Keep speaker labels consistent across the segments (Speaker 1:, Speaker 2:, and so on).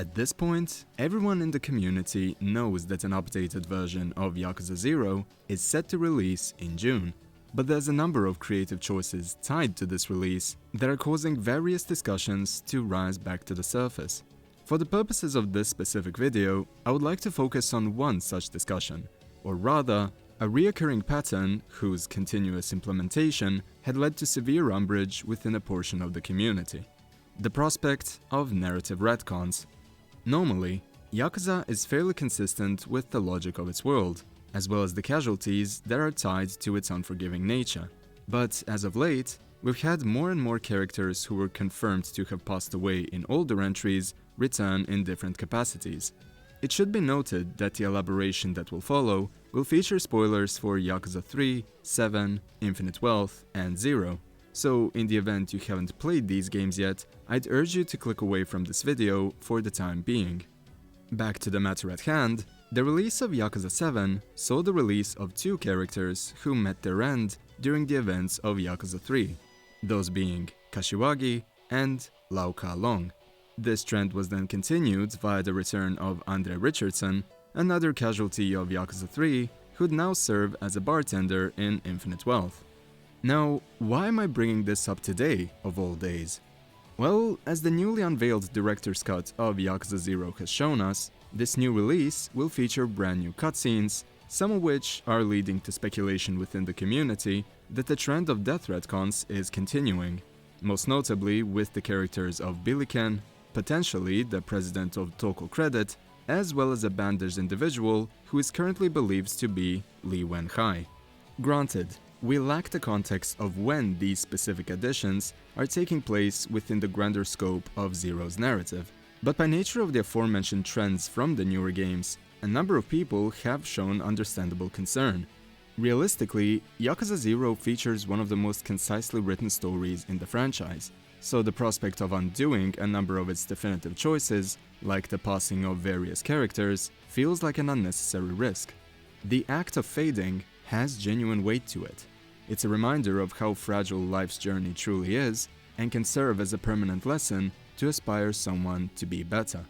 Speaker 1: At this point, everyone in the community knows that an updated version of Yakuza 0 is set to release in June. But there's a number of creative choices tied to this release that are causing various discussions to rise back to the surface. For the purposes of this specific video, I would like to focus on one such discussion, or rather, a reoccurring pattern whose continuous implementation had led to severe umbrage within a portion of the community. The prospect of narrative retcons. Normally, Yakuza is fairly consistent with the logic of its world, as well as the casualties that are tied to its unforgiving nature. But as of late, we've had more and more characters who were confirmed to have passed away in older entries return in different capacities. It should be noted that the elaboration that will follow will feature spoilers for Yakuza 3, 7, Infinite Wealth, and 0. So in the event you haven't played these games yet, I'd urge you to click away from this video for the time being. Back to the matter at hand, the release of Yakuza 7 saw the release of two characters who met their end during the events of Yakuza 3, those being Kashiwagi and Lau Ka Long. This trend was then continued via the return of Andre Richardson, another casualty of Yakuza 3, who'd now serve as a bartender in Infinite Wealth. Now, why am I bringing this up today, of all days? Well, as the newly unveiled director's cut of Yakuza 0 has shown us, this new release will feature brand new cutscenes, some of which are leading to speculation within the community that the trend of death retcons is continuing, most notably with the characters of Billiken, potentially the president of Toko Credit, as well as a bandaged individual who is currently believed to be Lee Wen-hai. Granted, we lack the context of when these specific additions are taking place within the grander scope of Zero's narrative, but by nature of the aforementioned trends from the newer games, a number of people have shown understandable concern. Realistically, Yakuza 0 features one of the most concisely written stories in the franchise, so the prospect of undoing a number of its definitive choices, like the passing of various characters, feels like an unnecessary risk. The act of fading has genuine weight to it. It's a reminder of how fragile life's journey truly is, and can serve as a permanent lesson to aspire someone to be better.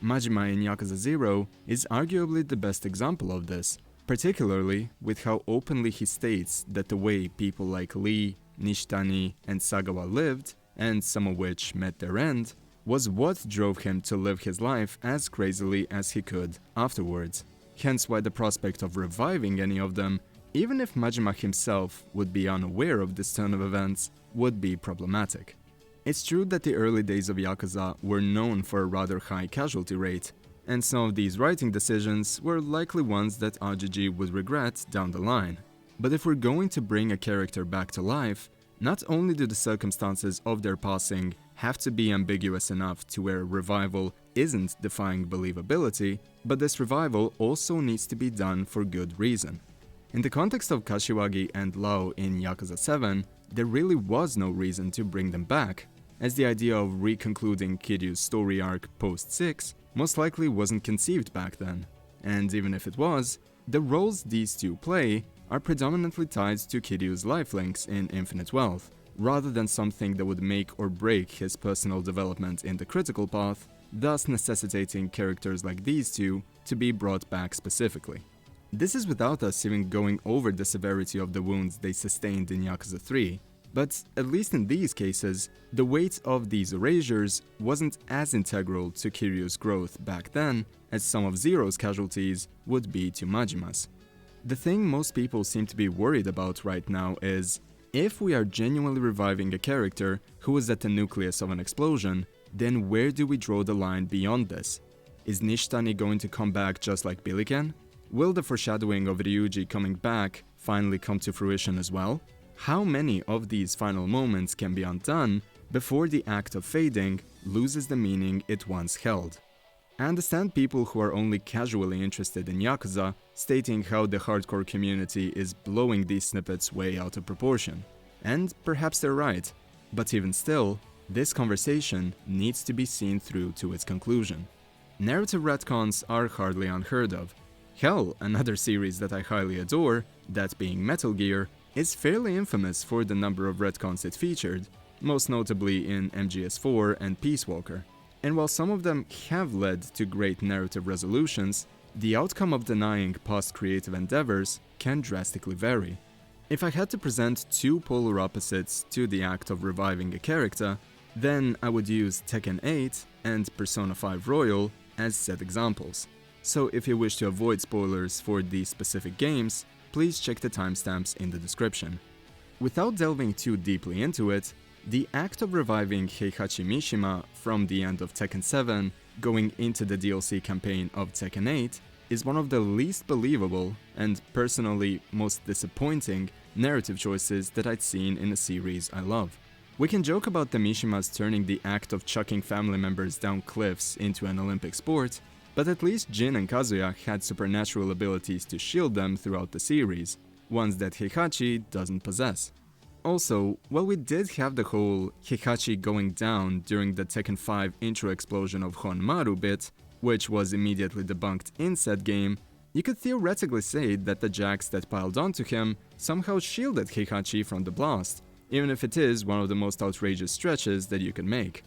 Speaker 1: Majima in Yakuza 0 is arguably the best example of this, particularly with how openly he states that the way people like Lee, Nishitani, and Sagawa lived, and some of which met their end, was what drove him to live his life as crazily as he could afterwards. Hence why the prospect of reviving any of them, even if Majima himself would be unaware of this turn of events, would be problematic. It's true that the early days of Yakuza were known for a rather high casualty rate, and some of these writing decisions were likely ones that RGG would regret down the line. But if we're going to bring a character back to life, not only do the circumstances of their passing have to be ambiguous enough to where revival isn't defying believability, but this revival also needs to be done for good reason. In the context of Kashiwagi and Lau in Yakuza 7, there really was no reason to bring them back, as the idea of reconcluding Kiryu's story arc post-6 most likely wasn't conceived back then, and even if it was, the roles these two play are predominantly tied to Kiryu's lifelinks in Infinite Wealth, rather than something that would make or break his personal development in the critical path, thus necessitating characters like these two to be brought back specifically. This is without us even going over the severity of the wounds they sustained in Yakuza 3, but at least in these cases, the weight of these erasures wasn't as integral to Kiryu's growth back then as some of Zero's casualties would be to Majima's. The thing most people seem to be worried about right now is, if we are genuinely reviving a character who was at the nucleus of an explosion, then where do we draw the line beyond this? Is Nishitani going to come back just like Billiken? Will the foreshadowing of Ryuji coming back finally come to fruition as well? How many of these final moments can be undone before the act of fading loses the meaning it once held? I understand people who are only casually interested in Yakuza stating how the hardcore community is blowing these snippets way out of proportion. And perhaps they're right, but even still, this conversation needs to be seen through to its conclusion. Narrative retcons are hardly unheard of. Hell, another series that I highly adore, that being Metal Gear, is fairly infamous for the number of retcons it featured, most notably in MGS4 and Peace Walker. And while some of them have led to great narrative resolutions, the outcome of denying past creative endeavors can drastically vary. If I had to present two polar opposites to the act of reviving a character, then I would use Tekken 8 and Persona 5 Royal as said examples. So if you wish to avoid spoilers for these specific games, please check the timestamps in the description. Without delving too deeply into it, the act of reviving Heihachi Mishima from the end of Tekken 7 going into the DLC campaign of Tekken 8 is one of the least believable and personally most disappointing narrative choices that I'd seen in a series I love. We can joke about the Mishimas turning the act of chucking family members down cliffs into an Olympic sport, but at least Jin and Kazuya had supernatural abilities to shield them throughout the series, ones that Heihachi doesn't possess. Also, while we did have the whole Heihachi going down during the Tekken 5 intro explosion of Honmaru bit, which was immediately debunked in said game, you could theoretically say that the jacks that piled onto him somehow shielded Heihachi from the blast, even if it is one of the most outrageous stretches that you can make.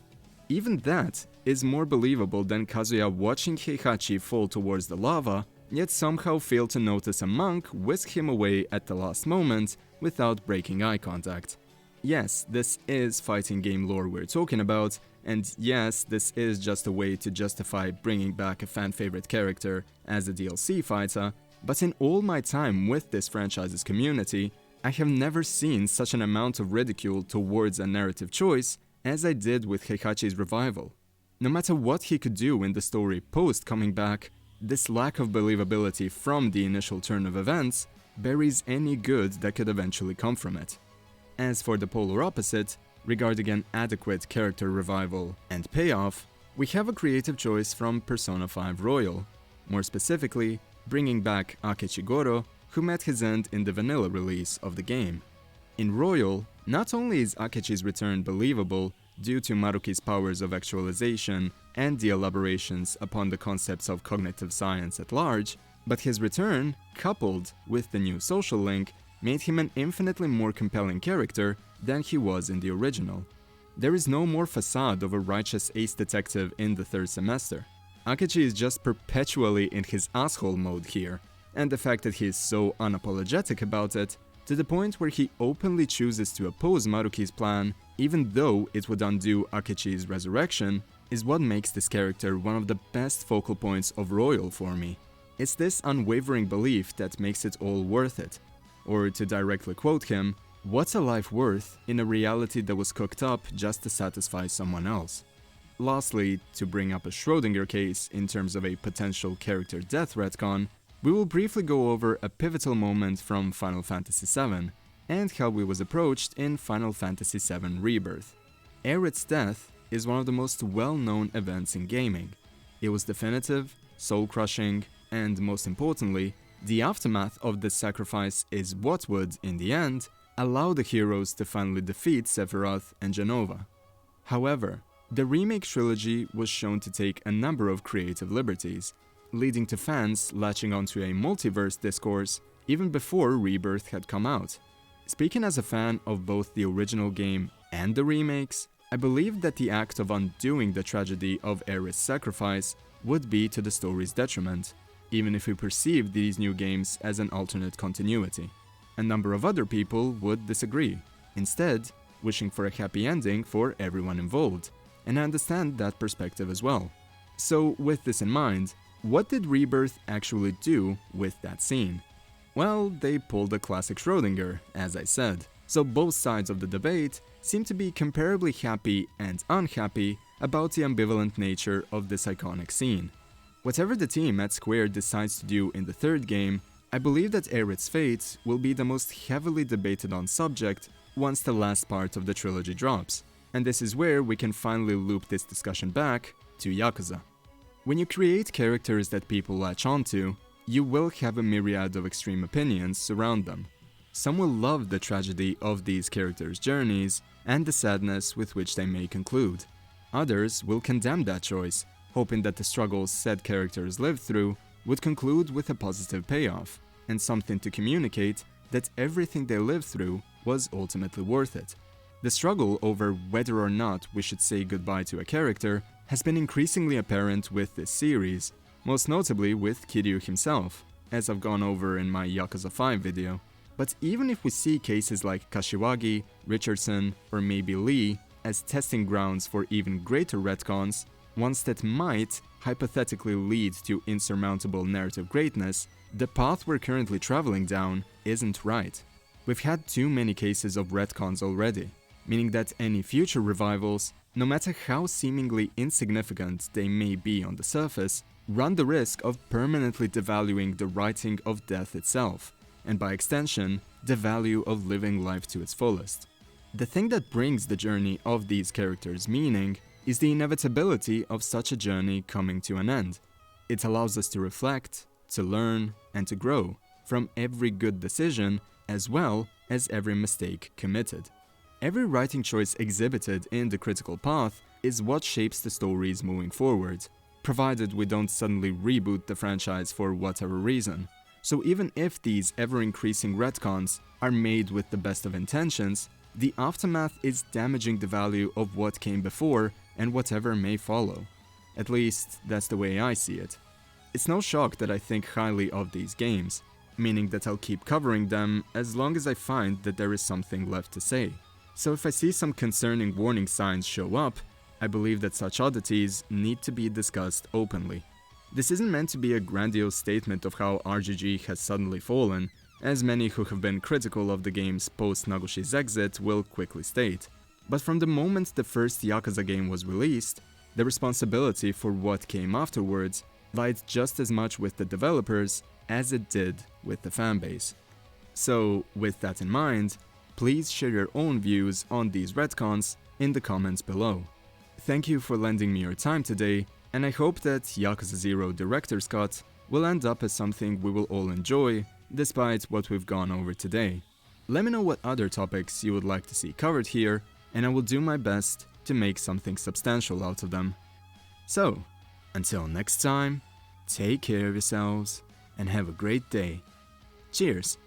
Speaker 1: Even that is more believable than Kazuya watching Heihachi fall towards the lava, yet somehow fail to notice a monk whisk him away at the last moment without breaking eye contact. Yes, this is fighting game lore we're talking about, and yes, this is just a way to justify bringing back a fan-favorite character as a DLC fighter, but in all my time with this franchise's community, I have never seen such an amount of ridicule towards a narrative choice as I did with Heihachi's revival. No matter what he could do in the story post coming back, this lack of believability from the initial turn of events buries any good that could eventually come from it. As for the polar opposite, regarding an adequate character revival and payoff, we have a creative choice from Persona 5 Royal, more specifically, bringing back Akechi Goro, who met his end in the vanilla release of the game. In Royal, not only is Akechi's return believable due to Maruki's powers of actualization and the elaborations upon the concepts of cognitive science at large, but his return, coupled with the new social link, made him an infinitely more compelling character than he was in the original. There is no more facade of a righteous ace detective in the third semester. Akechi is just perpetually in his asshole mode here, and the fact that he is so unapologetic about it, to the point where he openly chooses to oppose Maruki's plan, even though it would undo Akechi's resurrection, is what makes this character one of the best focal points of Royal for me. It's this unwavering belief that makes it all worth it. Or to directly quote him, "What's a life worth in a reality that was cooked up just to satisfy someone else?" Lastly, to bring up a Schrödinger case in terms of a potential character death retcon, we will briefly go over a pivotal moment from Final Fantasy VII, and how it was approached in Final Fantasy VII Rebirth. Aerith's death is one of the most well-known events in gaming. It was definitive, soul-crushing, and most importantly, the aftermath of this sacrifice is what would, in the end, allow the heroes to finally defeat Sephiroth and Jenova. However, the remake trilogy was shown to take a number of creative liberties, leading to fans latching onto a multiverse discourse even before Rebirth had come out. Speaking as a fan of both the original game and the remakes, I believe that the act of undoing the tragedy of Aerith's sacrifice would be to the story's detriment, even if we perceive these new games as an alternate continuity. A number of other people would disagree, instead wishing for a happy ending for everyone involved, and I understand that perspective as well. So with this in mind, what did Rebirth actually do with that scene? Well, they pulled a classic Schrödinger, as I said, so both sides of the debate seem to be comparably happy and unhappy about the ambivalent nature of this iconic scene. Whatever the team at Square decides to do in the third game, I believe that Aerith's fate will be the most heavily debated on subject once the last part of the trilogy drops, and this is where we can finally loop this discussion back to Yakuza. When you create characters that people latch onto, you will have a myriad of extreme opinions surround them. Some will love the tragedy of these characters' journeys and the sadness with which they may conclude. Others will condemn that choice, hoping that the struggles said characters lived through would conclude with a positive payoff, and something to communicate that everything they lived through was ultimately worth it. The struggle over whether or not we should say goodbye to a character has been increasingly apparent with this series, most notably with Kiryu himself, as I've gone over in my Yakuza 5 video. But even if we see cases like Kashiwagi, Richardson, or maybe Lee as testing grounds for even greater retcons, ones that might hypothetically lead to insurmountable narrative greatness, the path we're currently traveling down isn't right. We've had too many cases of retcons already, meaning that any future revivals, no matter how seemingly insignificant they may be on the surface, run the risk of permanently devaluing the writing of death itself, and by extension, the value of living life to its fullest. The thing that brings the journey of these characters meaning is the inevitability of such a journey coming to an end. It allows us to reflect, to learn, and to grow from every good decision as well as every mistake committed. Every writing choice exhibited in the critical path is what shapes the stories moving forward, provided we don't suddenly reboot the franchise for whatever reason. So even if these ever-increasing retcons are made with the best of intentions, the aftermath is damaging the value of what came before and whatever may follow. At least, that's the way I see it. It's no shock that I think highly of these games, meaning that I'll keep covering them as long as I find that there is something left to say. So if I see some concerning warning signs show up, I believe that such oddities need to be discussed openly. This isn't meant to be a grandiose statement of how RGG has suddenly fallen, as many who have been critical of the game's post-Nagoshi's exit will quickly state. But from the moment the first Yakuza game was released, the responsibility for what came afterwards lied just as much with the developers as it did with the fanbase. So, with that in mind, please share your own views on these retcons in the comments below. Thank you for lending me your time today, and I hope that Yakuza 0 Director's Cut will end up as something we will all enjoy, despite what we've gone over today. Let me know what other topics you would like to see covered here, and I will do my best to make something substantial out of them. So, until next time, take care of yourselves, and have a great day. Cheers!